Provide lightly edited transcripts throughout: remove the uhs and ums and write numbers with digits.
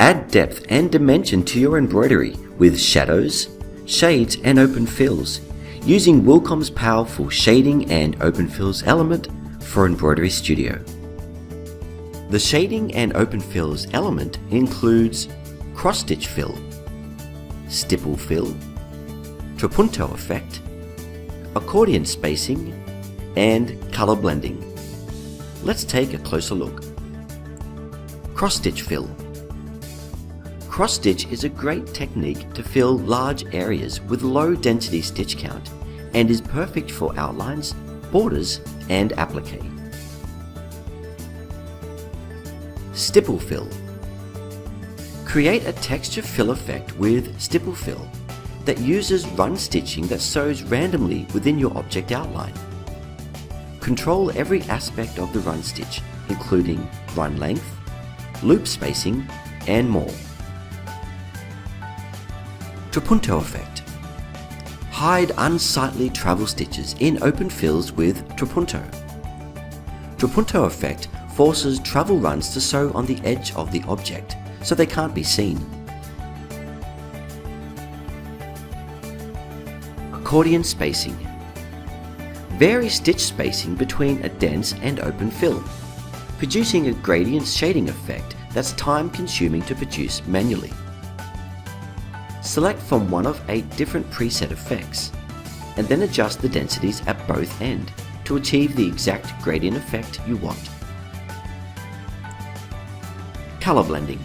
Add depth and dimension to your embroidery with shadows, shades and open fills using Wilcom's powerful shading and open fills element for EmbroideryStudio. The shading and open fills element includes cross-stitch fill, stipple fill, trapunto effect, accordion spacing, and color blending. Let's take a closer look. Cross-stitch fill. Cross-stitch is a great technique to fill large areas with low density stitch count and is perfect for outlines, borders, and applique. Stipple fill. Create a texture fill effect with stipple fill that uses run stitching that sews randomly within your object outline. Control every aspect of the run stitch, including run length, loop spacing, and more. Trapunto effect. Hide unsightly travel stitches in open fills with trapunto. Trapunto effect forces travel runs to sew on the edge of the object, so they can't be seen. Accordion spacing. Vary stitch spacing between a dense and open fill, producing a gradient shading effect that's time-consuming to produce manually. Select from one of 8 different preset effects, and then adjust the densities at both ends to achieve the exact gradient effect you want. Color blending.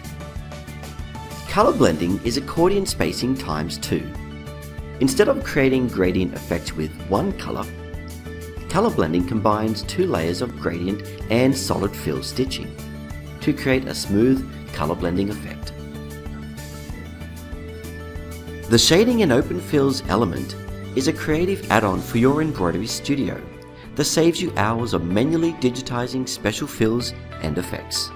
Color blending is accordion spacing times 2. Instead of creating gradient effects with one color, color blending combines 2 layers of gradient and solid fill stitching to create a smooth color blending effect. The shading and open fills element is a creative add-on for your EmbroideryStudio that saves you hours of manually digitizing special fills and effects.